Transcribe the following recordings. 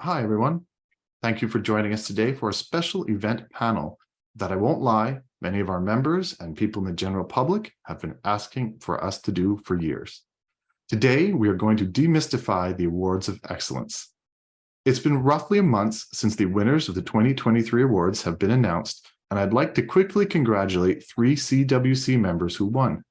Hi, everyone. Thank you for joining us today for a special event panel that, I won't lie, many of our members and people in the general public have been asking for us to do for years. Today, we are going to demystify the awards of excellence. It's been roughly a month since the winners of the 2023 awards have been announced, and I'd like to quickly congratulate 3 CWC members who won.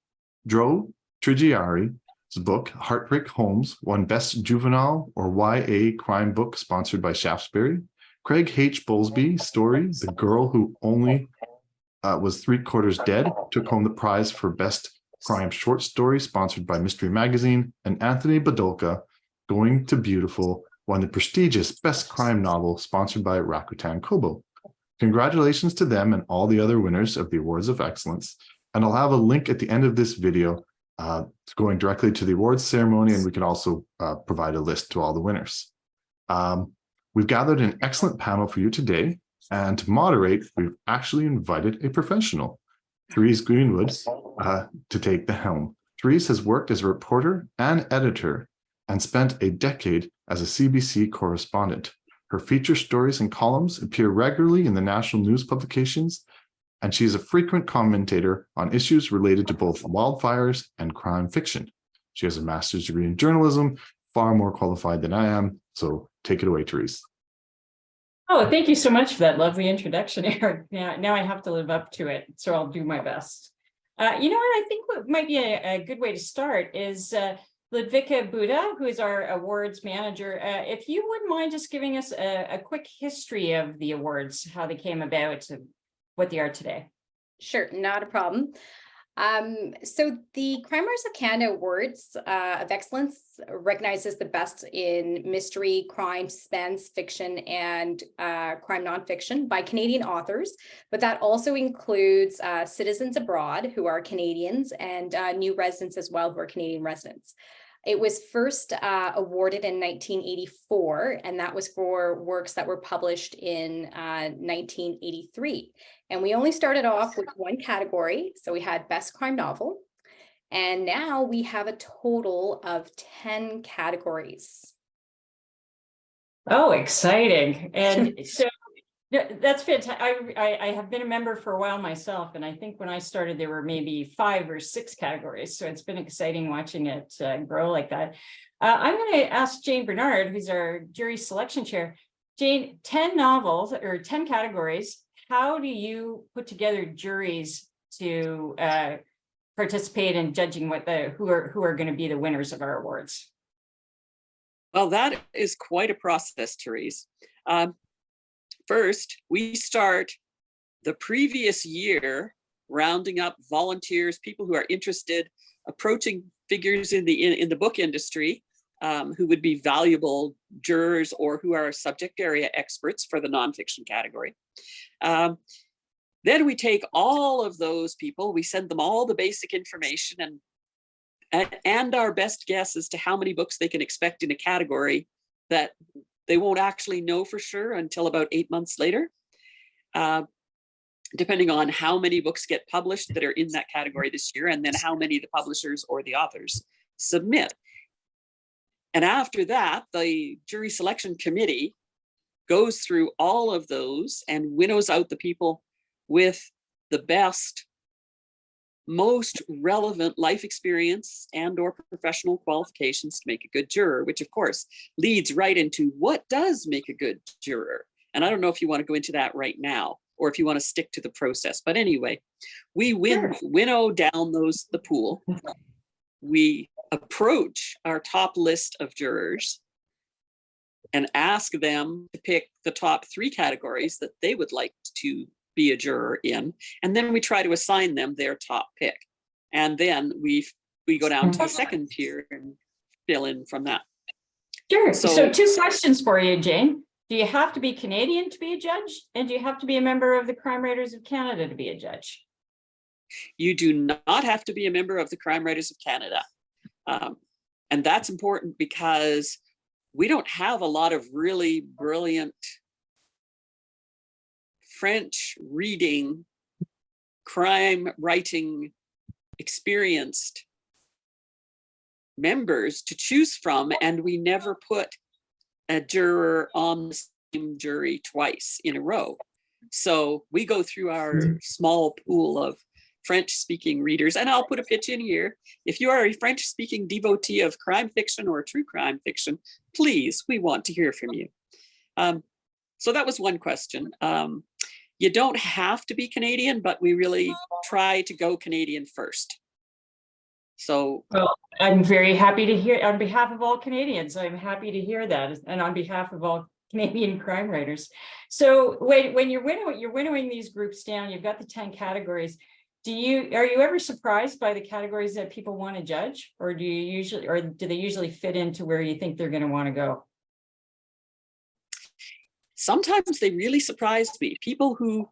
Dro Trigiari's book, Heartbreak Homes, won Best Juvenile or YA Crime Book, sponsored by Shaftesbury. Craig H. Bowlesby's story, The Girl Who Only Was 3/4 Dead, took home the prize for Best Crime Short Story, sponsored by Mystery Magazine. And Anthony Badolka, Going to Beautiful, won the prestigious Best Crime Novel, sponsored by Rakuten Kobo. Congratulations to them and all the other winners of the Awards of Excellence. And I'll have a link at the end of this video going directly to the awards ceremony, and we can also provide a list to all the winners. We've gathered an excellent panel for you today, and to moderate, we've actually invited a professional, Therese Greenwood, to take the helm. Therese has worked as a reporter and editor and spent a decade as a CBC correspondent. Her feature stories and columns appear regularly in the national news publications, and she is a frequent commentator on issues related to both wildfires and crime fiction. She has a master's degree in journalism, far more qualified than I am. So take it away, Therese. Oh, thank you so much for that lovely introduction, Eric. Now I have to live up to it, so I'll do my best. You know what I think what might be a good way to start is Ludvica Boota, who is our awards manager. If you wouldn't mind just giving us a quick history of the awards, how they came about, and what they are today. Sure, not a problem. So the Crime Writers of Canada Awards of Excellence recognizes the best in mystery, crime, suspense, fiction, and crime nonfiction by Canadian authors, but that also includes citizens abroad who are Canadians and new residents as well who are Canadian residents. It was first awarded in 1984, and that was for works that were published in 1983. And we only started off with one category. So we had Best Crime Novel, and now we have a total of 10 categories. Oh, exciting. And so that's fantastic. I have been a member for a while myself, and I think when I started, there were maybe 5 or 6 categories. So it's been exciting watching it grow like that. I'm going to ask Jayne Barnard, who's our jury selection chair. Jayne, 10 novels or 10 categories. How do you put together juries to participate in judging who are going to be the winners of our awards? Well, that is quite a process, Therese. First, we start the previous year rounding up volunteers, people who are interested, approaching figures in the book industry who would be valuable jurors or who are subject area experts for the nonfiction category. Then we take all of those people, we send them all the basic information and our best guess as to how many books they can expect in a category that they won't actually know for sure until about 8 months later, depending on how many books get published that are in that category this year, and then how many the publishers or the authors submit. And after that, the jury selection committee goes through all of those and winnows out the people with the best, most relevant life experience and or professional qualifications to make a good juror, which of course leads right into what does make a good juror. And I don't know if you want to go into that right now or if you want to stick to the process, but anyway, we winnow down the pool. We approach our top list of jurors and ask them to pick the top 3 categories that they would like to be a juror in, and then we try to assign them their top pick, and then we go down to the second tier and fill in from that. Sure. So 2 questions for you, Jayne. Do you have to be Canadian to be a judge, and do you have to be a member of the Crime Writers of Canada to be a judge? You do not have to be a member of the Crime Writers of Canada, and that's important because we don't have a lot of really brilliant French reading, crime writing, experienced members to choose from, and we never put a juror on the same jury twice in a row. So we go through our small pool of French-speaking readers, and I'll put a pitch in here. If you are a French-speaking devotee of crime fiction or true crime fiction, please, we want to hear from you. So that was one question. You don't have to be Canadian, but we really try to go Canadian first. So well, I'm very happy to hear, on behalf of all Canadians, I'm happy to hear that, and on behalf of all Canadian crime writers. So when you're winnowing these groups down, you've got the 10 categories. Are you ever surprised by the categories that people want to judge, or do they usually fit into where you think they're going to want to go? sometimes they really surprise me. People who,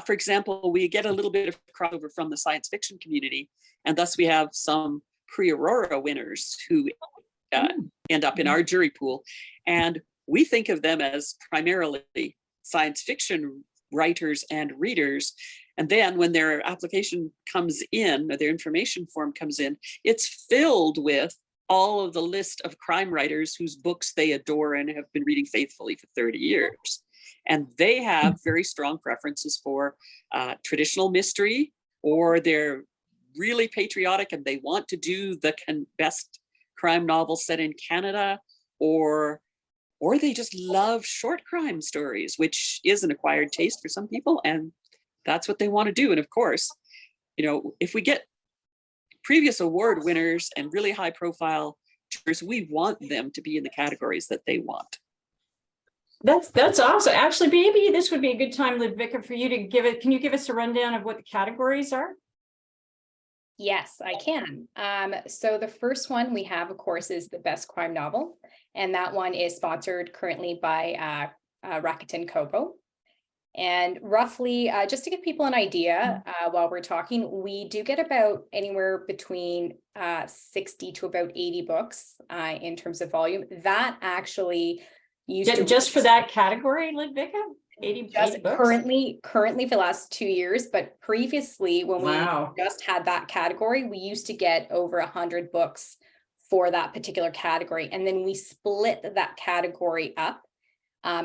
for example, we get a little bit of crossover from the science fiction community, and thus we have some pre-Aurora winners who end up in our jury pool. And we think of them as primarily science fiction writers and readers. And then when their application comes in, or their information form comes in, it's filled with all of the list of crime writers whose books they adore and have been reading faithfully for 30 years. And they have very strong preferences for traditional mystery, or they're really patriotic and they want to do the best crime novel set in Canada, or they just love short crime stories, which is an acquired taste for some people, and that's what they want to do. And of course, you know, if we get previous award winners and really high profile jurors, we want them to be in the categories that they want. That's awesome. Actually, maybe this would be a good time, Ludvica, for you to give it. Can you give us a rundown of what the categories are? Yes, I can. So the first one we have, of course, is the best crime novel. And that one is sponsored currently by Rakuten Kobo. And roughly, just to give people an idea, while we're talking, we do get about anywhere between 60 to about 80 books in terms of volume. That actually used to just for that category, Ludvica? 80 just books? currently for the last 2 years, but previously when Wow. we just had that category, we used to get over 100 books for that particular category. And then we split that category up.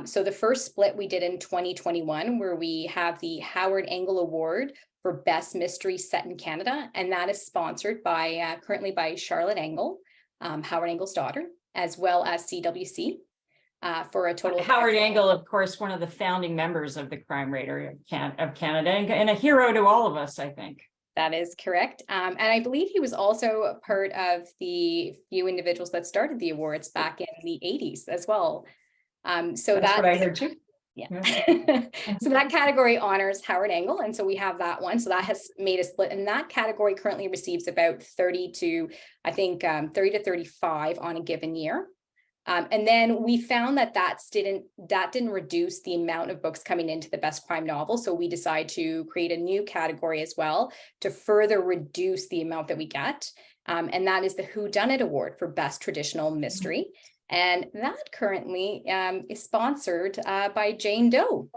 So the first split we did in 2021, where we have the Howard Engel Award for Best Mystery Set in Canada. And that is sponsored by currently by Charlotte Engel, Howard Engel's daughter, as well as CWC. For a total Howard Engel, of course, one of the founding members of the Crime Radar of Canada, and a hero to all of us, I think. That is correct. And I believe he was also a part of the few individuals that started the awards back in the 80s as well. So that's what I heard too. Yeah. So that category honors Howard Engel. And so we have that one. So that has made a split. And that category currently receives about 30 to 35 on a given year. And then we found that didn't reduce the amount of books coming into the best crime novel. So we decided to create a new category as well to further reduce the amount that we get. And that is the Whodunit Award for Best Traditional Mystery. And that currently is sponsored by Jane Doe.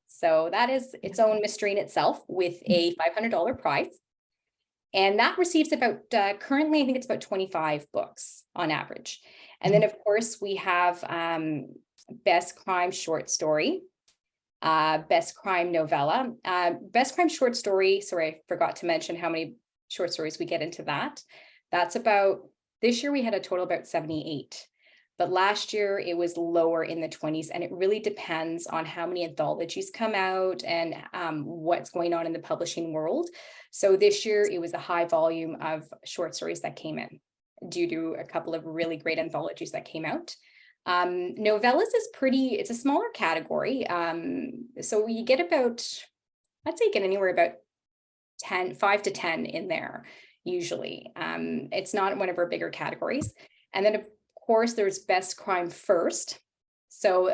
So that is its own mystery in itself with a $500 prize. And that receives about, currently, I think it's about 25 books on average. And then, of course, we have Best Crime Short Story, Best Crime Novella, Best Crime Short Story. Sorry, I forgot to mention how many short stories we get into that. That's about, this year we had a total of about 78. But last year it was lower in the 20s, and it really depends on how many anthologies come out and what's going on in the publishing world. So this year it was a high volume of short stories that came in due to a couple of really great anthologies that came out. Novellas is it's a smaller category. So you get about, I'd say you get anywhere about 5 to 10 in there usually. It's not one of our bigger categories. And then of course there's Best Crime First. So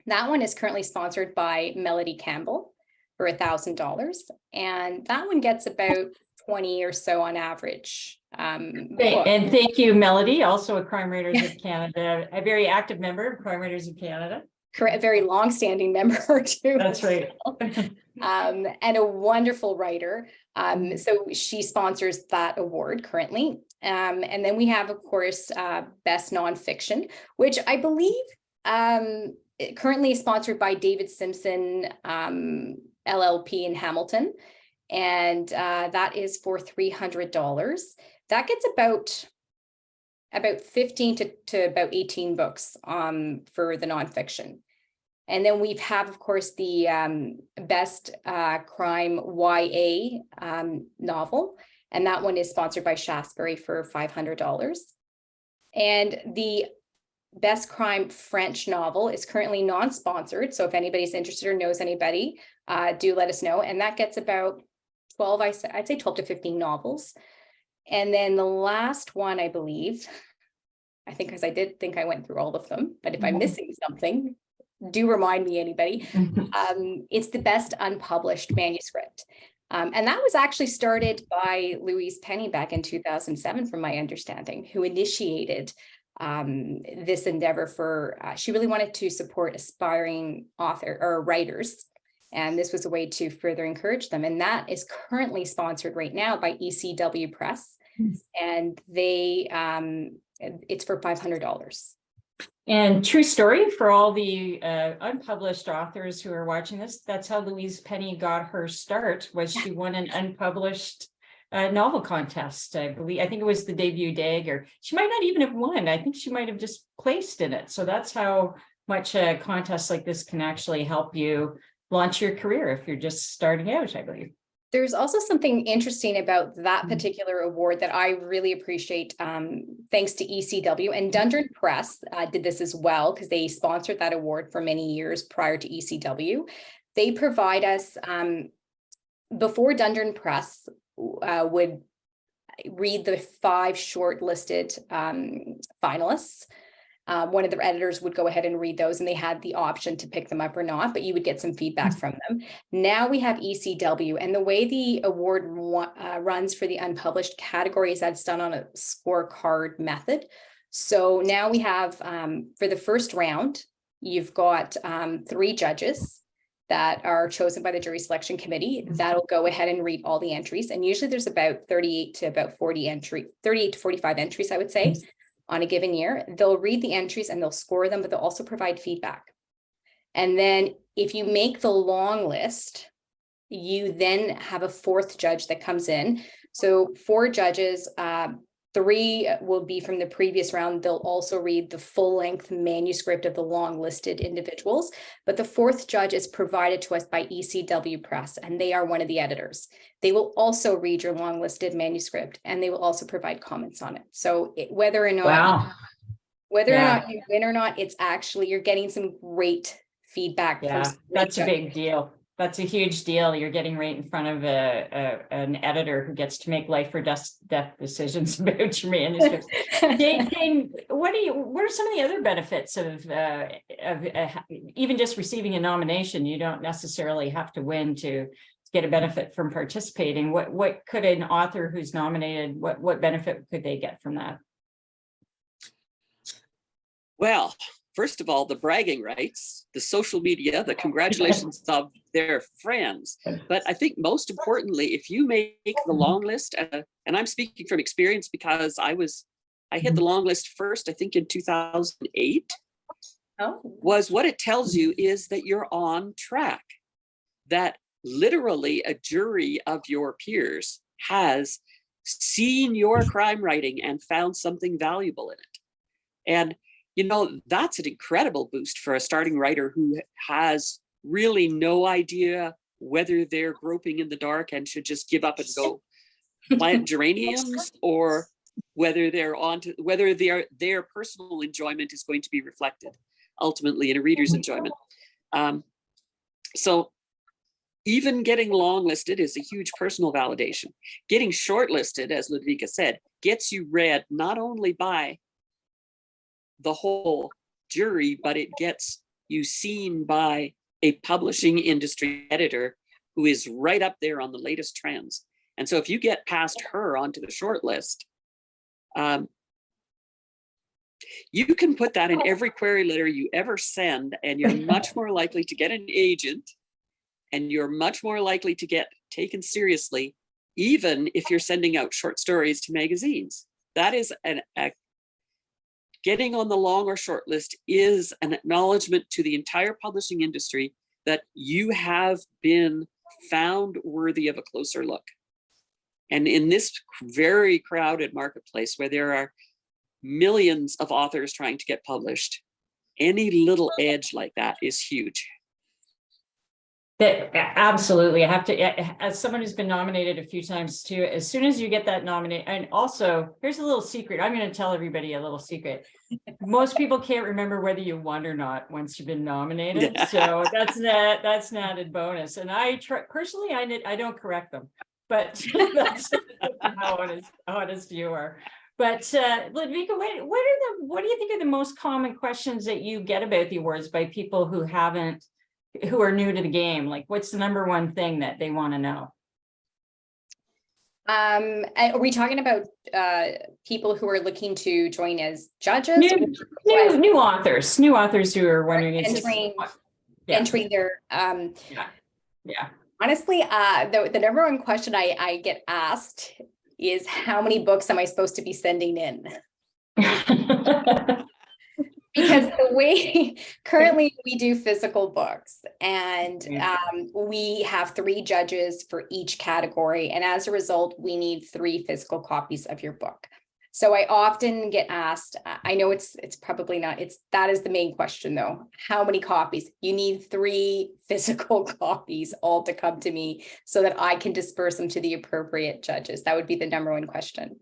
that one is currently sponsored by Melody Campbell for $1,000. And that one gets about 20 or so on average. And thank you, Melody, also a Crime Writers of Canada, a very active member of Crime Writers of Canada. correct, very long-standing member too. That's right. And a wonderful writer. So she sponsors that award currently. And then we have, of course, Best Nonfiction, which I believe currently is sponsored by David Simpson, LLP in Hamilton. And that is for $300. That gets about 15 to about 18 books for the nonfiction. And then we have, of course, the Best Crime YA novel. And that one is sponsored by Shaftesbury for $500. And the Best Crime French novel is currently non-sponsored. So if anybody's interested or knows anybody, do let us know. And that gets about 12, I'd say 12 to 15 novels. And then the last one, I believe, because I did think I went through all of them, but if I'm missing something, do remind me, anybody. It's the Best Unpublished Manuscript. And that was actually started by Louise Penny back in 2007, from my understanding, who initiated this endeavor for, she really wanted to support aspiring author or writers. And this was a way to further encourage them. And that is currently sponsored right now by ECW Press. And they, it's for $500. And true story for all the unpublished authors who are watching this, that's how Louise Penny got her start, was she won an unpublished novel contest, I believe. I think it was the debut dagger. She might not even have won. I think she might have just placed in it. So that's how much a contest like this can actually help you launch your career if you're just starting out, I believe. There's also something interesting about that particular award that I really appreciate, thanks to ECW, and Dundurn Press did this as well, because they sponsored that award for many years prior to ECW. They provide us, before Dundurn Press would read the 5 shortlisted finalists, one of the editors would go ahead and read those, and they had the option to pick them up or not, but you would get some feedback from them. Now we have ECW, and the way the award runs for the unpublished categories, that's done on a scorecard method. So now we have, for the first round, you've got 3 judges that are chosen by the jury selection committee. That'll go ahead and read all the entries. And usually there's about 38 to 45 entries, I would say, on a given year. They'll read the entries and they'll score them, but they'll also provide feedback. And then if you make the long list, you then have a 4th judge that comes in. So 4 judges, 3 will be from the previous round. They'll also read the full-length manuscript of the long-listed individuals. But the 4th judge is provided to us by ECW Press, and they are one of the editors. They will also read your long-listed manuscript, and they will also provide comments on it. So whether or not or not you win or not, it's actually, you're getting some great feedback. Yeah, that's a big deal. That's a huge deal. You're getting right in front of an editor who gets to make life or death decisions about your manuscript. Jayne, what are some of the other benefits of even just receiving a nomination? You don't necessarily have to win to get a benefit from participating. What could an author who's nominated, what benefit could they get from that? Well, first of all, the bragging rights, the social media, the congratulations of their friends. But I think most importantly, if you make the long list, and I'm speaking from experience because I hit the long list first, I think in 2008, was what it tells you is that you're on track, that literally a jury of your peers has seen your crime writing and found something valuable in it. And you know, that's an incredible boost for a starting writer who has really no idea whether they're groping in the dark and should just give up and go plant geraniums, or whether their personal enjoyment is going to be reflected ultimately in a reader's enjoyment. So even getting long-listed is a huge personal validation. Getting shortlisted, as Ludvica said, gets you read not only by the whole jury, but it gets you seen by a publishing industry editor who is right up there on the latest trends. And so if you get past her onto the short list, You can put that in every query letter you ever send, and you're much more likely to get an agent, and you're much more likely to get taken seriously, even if you're sending out short stories to magazines. That is getting on the long or short list is an acknowledgement to the entire publishing industry that you have been found worthy of a closer look. And in this very crowded marketplace where there are millions of authors trying to get published, any little edge like that is huge. Absolutely. I have to, as someone who's been nominated a few times too, as soon as you get that nomination, and also here's a little secret. I'm going to tell everybody a little secret. Most people can't remember whether you won or not once you've been nominated. So that's an added bonus. And I personally, I don't correct them, but that's how honest you are. But Ludvica, what do you think are the most common questions that you get about the awards by people who are new to the game? Like, what's the number one thing that they want to know? Are we talking about people who are looking to join as judges? New authors who are wondering, entering their yeah. Honestly, the number one question I get asked is, how many books am I supposed to be sending in? Because the way currently we do physical books, and we have 3 judges for each category. And as a result, we need 3 physical copies of your book. So I often get asked, I know it's probably not, that is the main question though. How many copies? You need 3 physical copies all to come to me so that I can disperse them to the appropriate judges. That would be the number one question.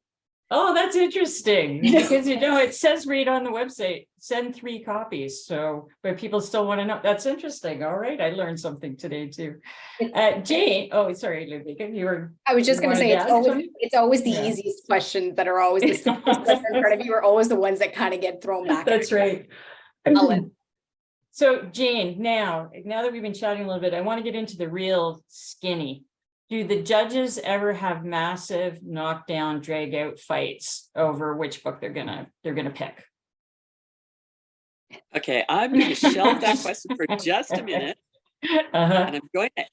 Oh, that's interesting, because it says right on the website, send 3 copies. So, but people still want to know. That's interesting. All right, I learned something today too. Jayne, oh, sorry, Ludvica, I was just going to say it's always the easiest questions that are always the simplest that are in front of you are always the ones that kind of get thrown back. That's right. So, Jayne, now that we've been chatting a little bit, I want to get into the real skinny. Do the judges ever have massive knockdown, drag out fights over which book they're gonna pick? Okay, I'm going to shelve that question for just a minute, and I'm going to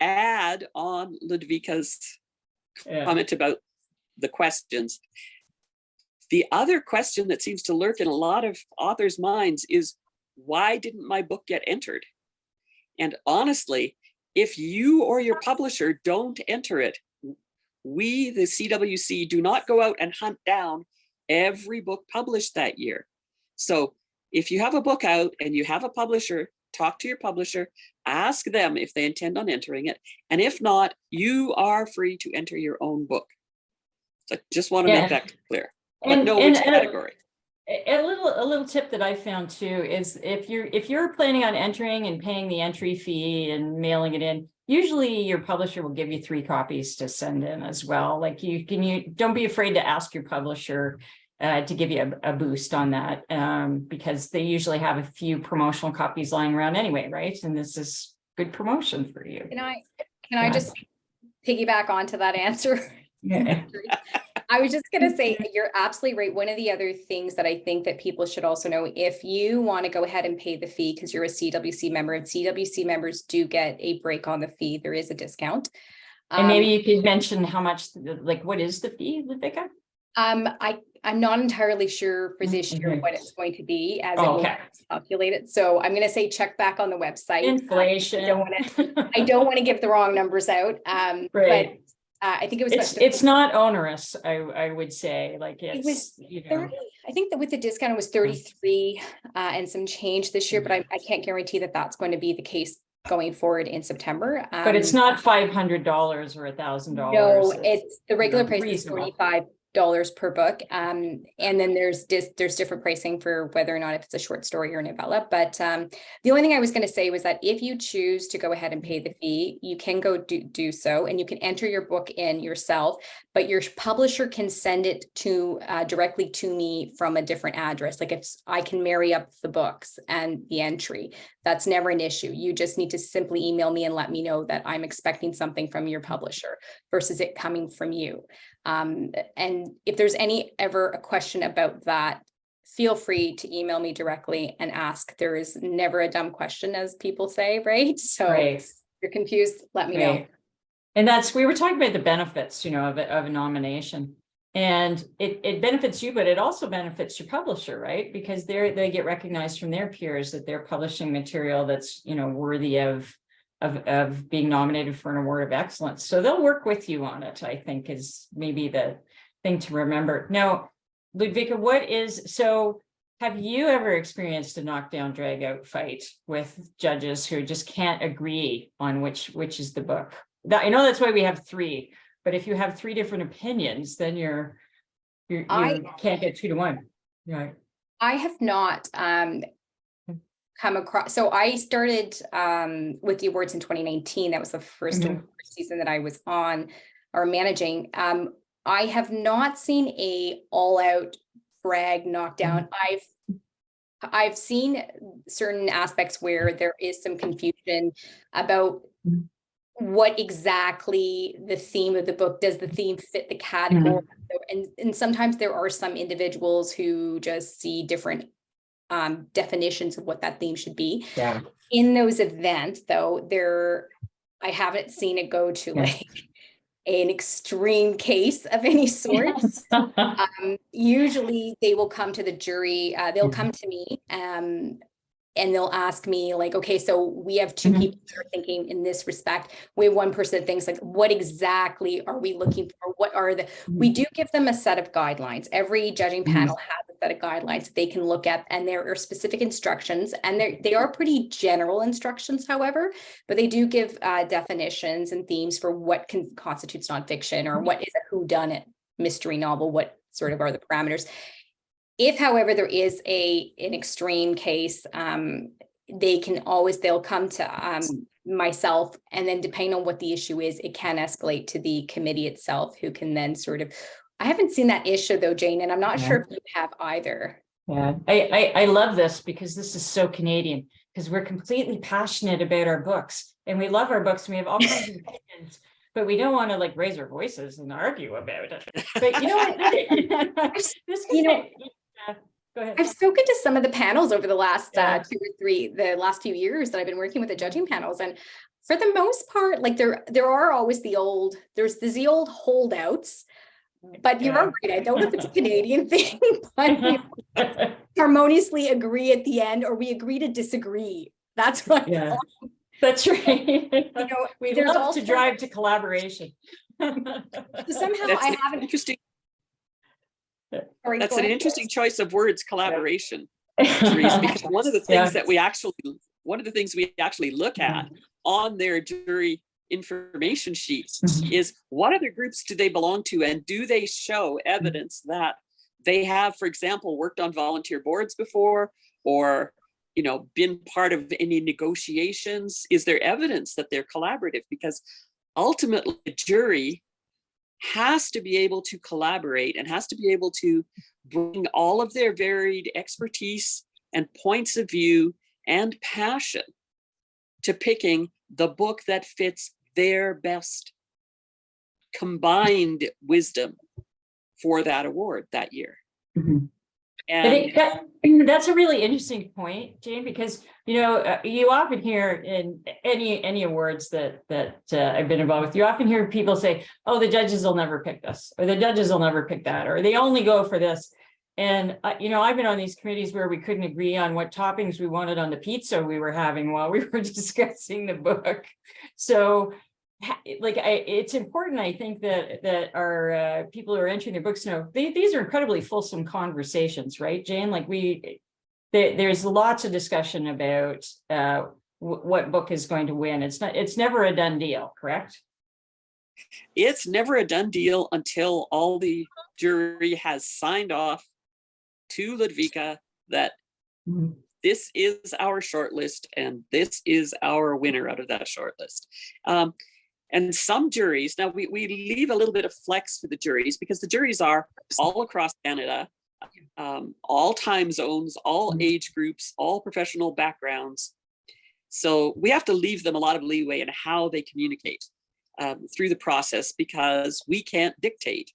add on Ludvica's comment about the questions. The other question that seems to lurk in a lot of authors' minds is, why didn't my book get entered? And honestly, if you or your publisher don't enter it, we, the CWC, do not go out and hunt down every book published that year. So if you have a book out and you have a publisher, talk to your publisher, ask them if they intend on entering it. And if not, you are free to enter your own book. So I just want to make that clear. But know which category. A little tip that I found too is if you're planning on entering and paying the entry fee and mailing it in, usually your publisher will give you 3 copies to send in as well. Like you don't be afraid to ask your publisher to give you a boost on that, because they usually have a few promotional copies lying around anyway, right? And this is good promotion for you. Can I just piggyback onto that answer? Yeah. I was just going to say, you're absolutely right. One of the other things that I think that people should also know, if you want to go ahead and pay the fee because you're a CWC member, and CWC members do get a break on the fee, there is a discount. And maybe you could mention how much, like, what is the fee, Ludvica? I'm not entirely sure for this year what it's going to be as it will calculate it. So I'm going to say check back on the website. Inflation. I don't want to give the wrong numbers out. Right. But I think it was. It's not onerous. I would say, like it was 30, I think that with the discount it was 33 and some change this year, but I can't guarantee that that's going to be the case going forward in September. But it's not $500 or $1,000. No, it's the regular price is $45 per book. And then there's different pricing for whether or not if it's a short story or novella. But the only thing I was going to say was that if you choose to go ahead and pay the fee, you can go do so, and you can enter your book in yourself, but your publisher can send it to directly to me from a different address. Like I can marry up the books and the entry. That's never an issue. You just need to simply email me and let me know that I'm expecting something from your publisher versus it coming from you. And if there's ever a question about that, feel free to email me directly and ask. There is never a dumb question, as people say, right? So Right. if you're confused, let me know. Right. And we were talking about the benefits, of a nomination. And it benefits you, but it also benefits your publisher, right? Because they get recognized from their peers that they're publishing material that's, worthy of being nominated for an award of excellence. So they'll work with you on it, I think, is maybe the thing to remember. Now, Ludvica, have you ever experienced a knockdown drag out fight with judges who just can't agree on which is the book? I know that's why we have 3, but if you have 3 different opinions, then you can't get 2 to 1. Right. I have not come across, so I started with the awards in 2019. That was the first award season that I was on or managing. I have not seen a all-out drag knockdown. I've seen certain aspects where there is some confusion about what exactly the theme of the book, does the theme fit the category? And sometimes there are some individuals who just see different definitions of what that theme should be. Yeah. In those events, though, I haven't seen it go to like an extreme case of any sort. Usually they will come to the jury, they'll come to me, and they'll ask me like, okay, so we have 2 people that are thinking in this respect. We have one person that thinks like, what exactly are we looking for? What are we do give them a set of guidelines. Every judging panel has a set of guidelines that they can look at, and there are specific instructions, and they are pretty general instructions, however, but they do give definitions and themes for what constitutes nonfiction, or what is a whodunit mystery novel, what sort of are the parameters. If, however, there is an extreme case, they'll come to myself, and then depending on what the issue is, it can escalate to the committee itself, who can then sort of, I haven't seen that issue though, Jayne, and I'm not sure if you have either. Yeah, I love this because this is so Canadian, because we're completely passionate about our books, and we love our books, and we have all kinds of opinions. But we don't want to like raise our voices and argue about it. But you know what? Go ahead. I've spoken to some of the panels over the last 2 or 3, the last few years that I've been working with the judging panels, and for the most part, like there are always the old holdouts. But you're right. I don't know if it's a Canadian thing, but we harmoniously agree at the end, or we agree to disagree. That's what. Yeah. That's right. We love also to drive to collaboration. Somehow That's I haven't. Interesting. Sorry, That's an interesting choice of words, collaboration. Yeah. Because one of the things that we actually look at on their jury information sheets is, what other groups do they belong to, and do they show evidence that they have, for example, worked on volunteer boards before, or been part of any negotiations? Is there evidence that they're collaborative? Because ultimately the jury has to be able to collaborate and has to be able to bring all of their varied expertise and points of view and passion to picking the book that fits their best combined wisdom for that award that year. And that's a really interesting point, Jayne, because you often hear in any awards that I've been involved with, you often hear people say, "Oh, the judges will never pick this," or "the judges will never pick that," or "they only go for this." And I've been on these committees where we couldn't agree on what toppings we wanted on the pizza we were having while we were discussing the book. So it's important, I think, that our people who are entering their books know these are incredibly fulsome conversations, right, Jayne? Like there's lots of discussion about what book is going to win. It's never a done deal, correct? It's never a done deal until all the jury has signed off to Ludvica that this is our shortlist and this is our winner out of that shortlist. And some juries, now we leave a little bit of flex for the juries, because the juries are all across Canada, all time zones, all age groups, all professional backgrounds. So we have to leave them a lot of leeway in how they communicate through the process, because we can't dictate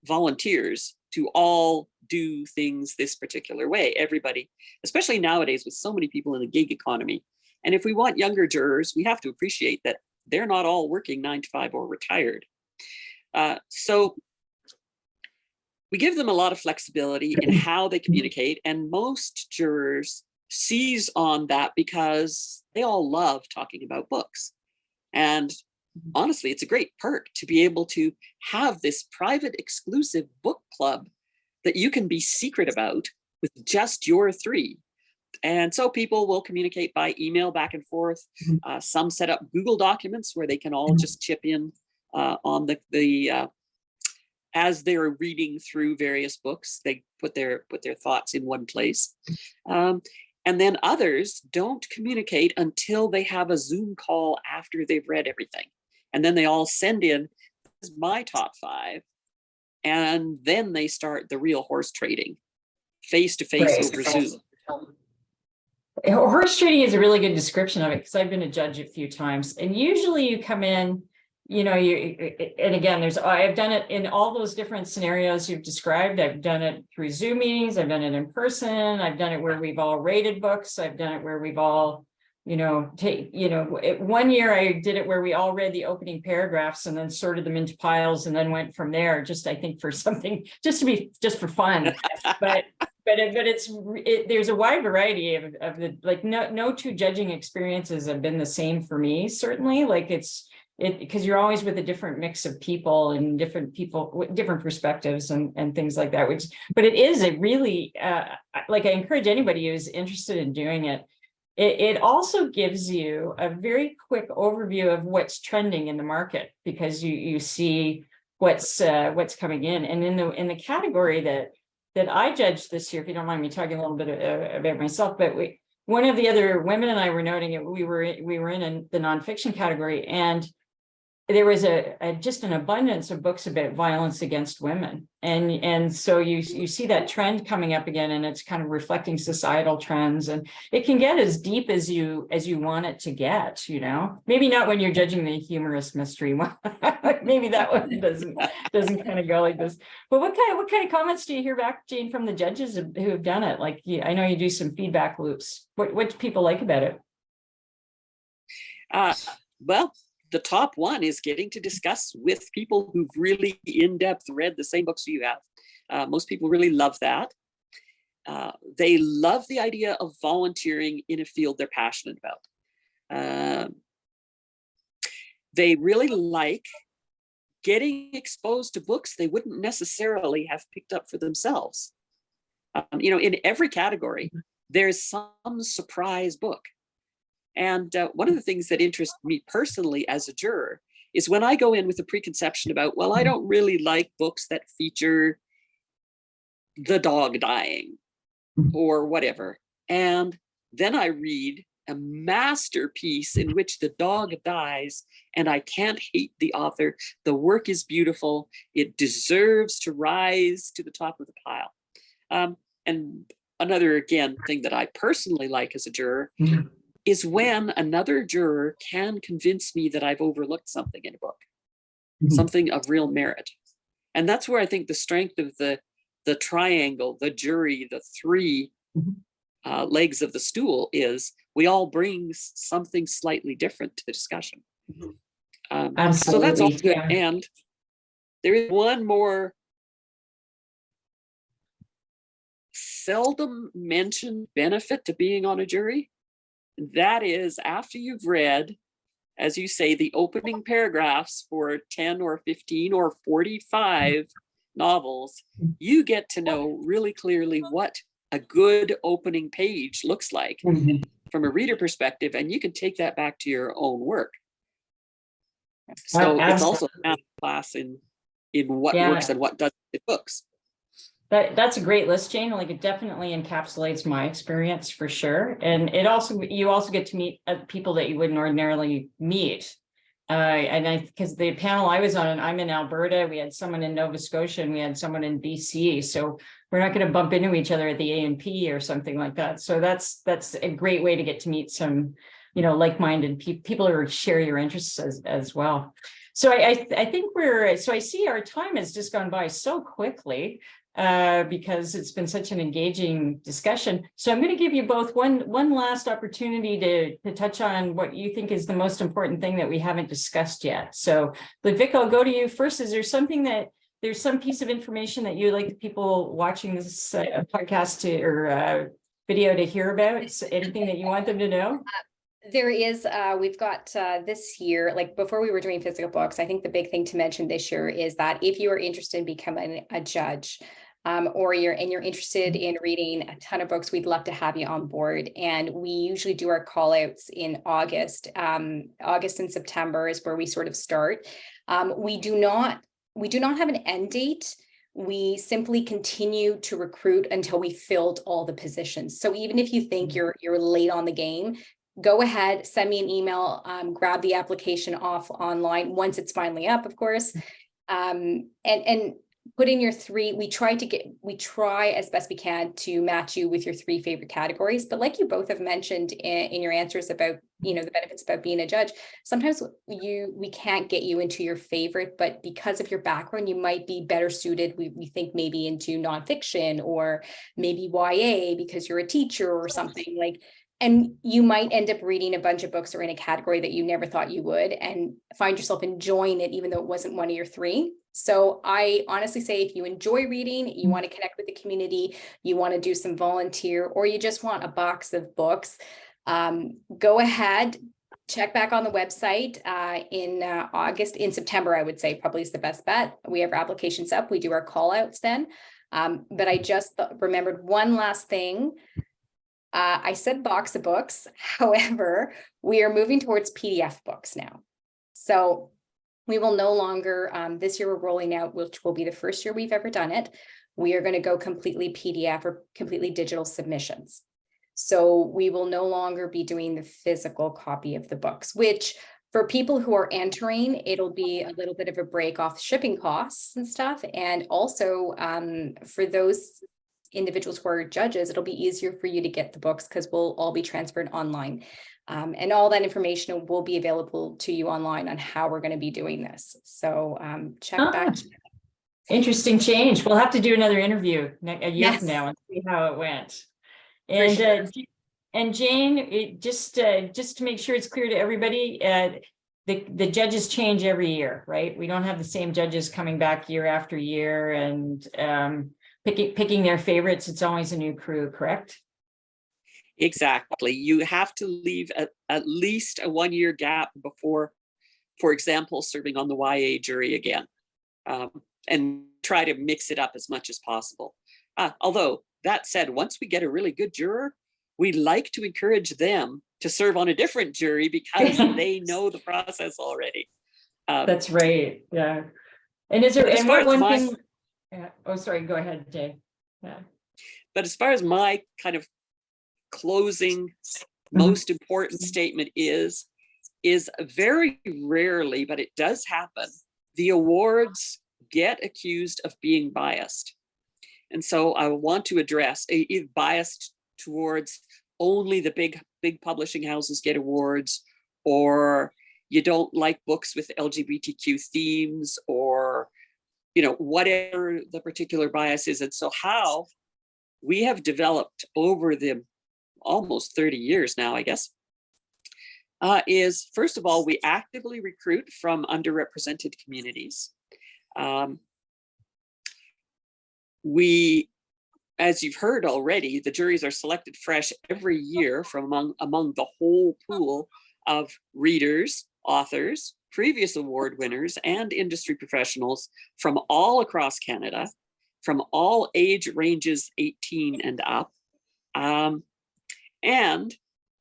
volunteers to all do things this particular way. Everybody, especially nowadays with so many people in the gig economy. And if we want younger jurors, we have to appreciate that they're not all working 9 to 5 or retired. So we give them a lot of flexibility in how they communicate, and most jurors seize on that because they all love talking about books. And honestly, it's a great perk to be able to have this private exclusive book club that you can be secret about with just your 3. And so people will communicate by email back and forth. Some set up Google documents where they can all just chip in on the as they're reading through various books. They put their thoughts in one place. And then others don't communicate until they have a Zoom call after they've read everything. And then they all send in, this is my top 5. And then they start the real horse trading, face-to-face over Zoom. Horse trading is a really good description of it, because I've been a judge a few times, and usually you come in, you know, and again, I've done it in all those different scenarios you've described. I've done it through Zoom meetings. I've done it in person. I've done it where we've all rated books. I've done it where we've all, one year I did it where we all read the opening paragraphs and then sorted them into piles and then went from there, I think for something, just for fun. But there's a wide variety of the, like, no 2 judging experiences have been the same for me, certainly. Like because you're always with a different mix of people and different people with different perspectives and things like that, but it is a really, like, I encourage anybody who's interested in doing it. It also gives you a very quick overview of what's trending in the market, because you see what's coming in. And in the category that I judged this year, if you don't mind me talking a little bit about myself, but one of the other women and I were noting it, we were in the nonfiction category, and there was just an abundance of books about violence against women. And so you see that trend coming up again, and it's kind of reflecting societal trends, and it can get as deep as you want it to get, maybe not when you're judging the humorous mystery one. Maybe that one doesn't kind of go like this. But what kind of comments do you hear back, Jayne, from the judges who have done it? Like, I know you do some feedback loops. What do people like about it? Well, the top one is getting to discuss with people who've really in-depth read the same books you have. Most people really love that. They love the idea of volunteering in a field they're passionate about. They really like getting exposed to books they wouldn't necessarily have picked up for themselves. In every category, there's some surprise book. And one of the things that interests me personally as a juror is when I go in with a preconception about, well, I don't really like books that feature the dog dying or whatever. And then I read a masterpiece in which the dog dies, and I can't hate the author. The work is beautiful. It deserves to rise to the top of the pile. And another, again, thing that I personally like as a juror is when another juror can convince me that I've overlooked something in a book, something of real merit. And that's where I think the strength of the triangle, the jury, the 3 legs of the stool is, we all bring something slightly different to the discussion. So that's all good. Yeah. And there is one more seldom mentioned benefit to being on a jury. That is, after you've read, as you say, the opening paragraphs for 10 or 15 or 45 novels, you get to know really clearly what a good opening page looks like from a reader perspective, and you can take that back to your own work. So it's also a class in what works and what doesn't in books. That's a great list, Jayne. Like, it definitely encapsulates my experience for sure. And you also get to meet people that you wouldn't ordinarily meet. Because the panel I was on, I'm in Alberta, we had someone in Nova Scotia and we had someone in BC. So we're not going to bump into each other at the A&P or something like that. So that's a great way to get to meet some, like-minded people who share your interests as well. So I think I see our time has just gone by so quickly. because it's been such an engaging discussion. So I'm going to give you both one last opportunity to touch on what you think is the most important thing that we haven't discussed yet. So Ludvica, I'll go to you first. Is there there's some piece of information that you'd like the people watching this podcast or video to hear about? So anything that you want them to know? There is, we've got this year, like before we were doing physical books, I think the big thing to mention this year is that if you are interested in becoming a judge, or you're interested in reading a ton of books, we'd love to have you on board. And we usually do our call outs in August. August and September is where we sort of start. We do not have an end date. We simply continue to recruit until we filled all the positions. So even if you think you're late on the game, go ahead, send me an email, grab the application off online once it's finally up, of course, and put in your three. We try as best we can to match you with your 3 favorite categories. But like you both have mentioned in your answers about, the benefits about being a judge, sometimes we can't get you into your favorite, but because of your background, you might be better suited. We think maybe into nonfiction or maybe YA because you're a teacher or something like. And you might end up reading a bunch of books or in a category that you never thought you would and find yourself enjoying it, even though it wasn't one of your 3. So I honestly say, if you enjoy reading, you want to connect with the community, you want to do some volunteer, or you just want a box of books, go ahead, check back on the website in September, I would say probably is the best bet. We have our applications up. We do our call outs then. But I just remembered one last thing. I said box of books. However, we are moving towards PDF books now. So we will no longer, this year we're rolling out, which will be the first year we've ever done it. We are going to go completely PDF or completely digital submissions. So we will no longer be doing the physical copy of the books, which for people who are entering, it'll be a little bit of a break off shipping costs and stuff. And also for those individuals who are judges, it'll be easier for you to get the books because we'll all be transferred online. And all that information will be available to you online on how we're going to be doing this. So check back. Interesting change. We'll have to do another interview a year from now and see how it went. And sure. And Jayne, just to make sure it's clear to everybody, the judges change every year, right? We don't have the same judges coming back year after year and picking their favorites. It's always a new crew, correct? Exactly. You have to leave at least a 1-year gap before, for example, serving on the YA jury again, and try to mix it up as much as possible. Although that said, once we get a really good juror, we like to encourage them to serve on a different jury because they know the process already. That's right. Yeah. And is there one thing? Yeah. Oh, sorry. Go ahead, Jay. Yeah. But as far as my kind of closing, most important statement is very rarely, but it does happen, the awards get accused of being biased. And so I want to address biased towards only the big publishing houses get awards, or you don't like books with LGBTQ themes, or whatever the particular bias is. And so how we have developed over the almost 30 years now, I guess, is first of all, we actively recruit from underrepresented communities. We, as you've heard already, the juries are selected fresh every year from among the whole pool of readers, authors, previous award winners, and industry professionals from all across Canada, from all age ranges 18 and up. And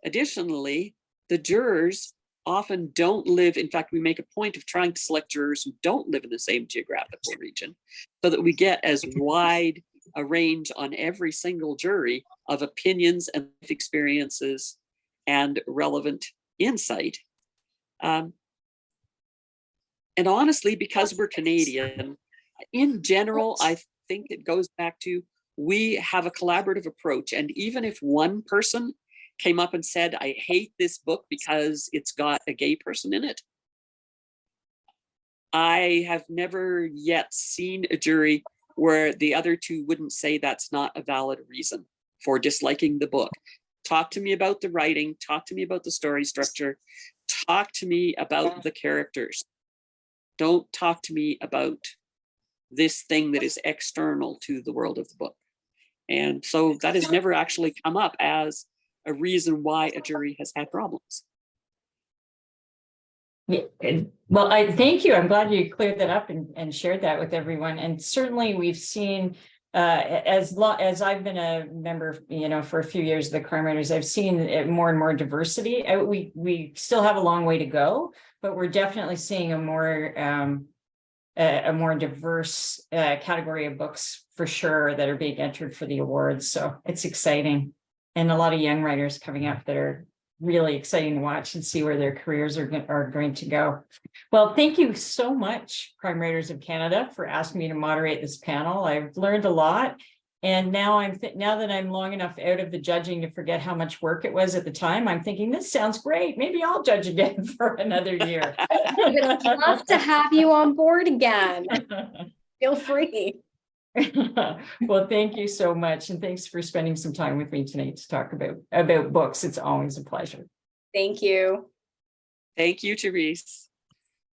additionally, the jurors often don't live, in fact, we make a point of trying to select jurors who don't live in the same geographical region so that we get as wide a range on every single jury of opinions and experiences and relevant insight. And honestly, because we're Canadian, in general, I think it goes back to, we have a collaborative approach. And even if one person came up and said, I hate this book because it's got a gay person in it, I have never yet seen a jury where the other two wouldn't say that's not a valid reason for disliking the book. Talk to me about the writing, talk to me about the story structure, talk to me about the characters. Don't talk to me about this thing that is external to the world of the book. And so that has never actually come up as a reason why a jury has had problems. Yeah, well, I thank you. I'm glad you cleared that up and shared that with everyone. And certainly we've seen, as I've been a member, you know, for a few years of the crime writers, I've seen more and more diversity. We still have a long way to go, but we're definitely seeing a more diverse category of books for sure that are being entered for the awards. So it's exciting, and a lot of young writers coming up that are really exciting to watch and see where their careers are going to go. Well, thank you so much, Crime Writers of Canada, for asking me to moderate this panel. I've learned a lot, and now now that I'm long enough out of the judging to forget how much work it was at the time, I'm thinking this sounds great. Maybe I'll judge again for another year. We'd love to have you on board again. Feel free. Well, thank you so much. And thanks for spending some time with me tonight to talk about books. It's always a pleasure. Thank you. Thank you, Therese.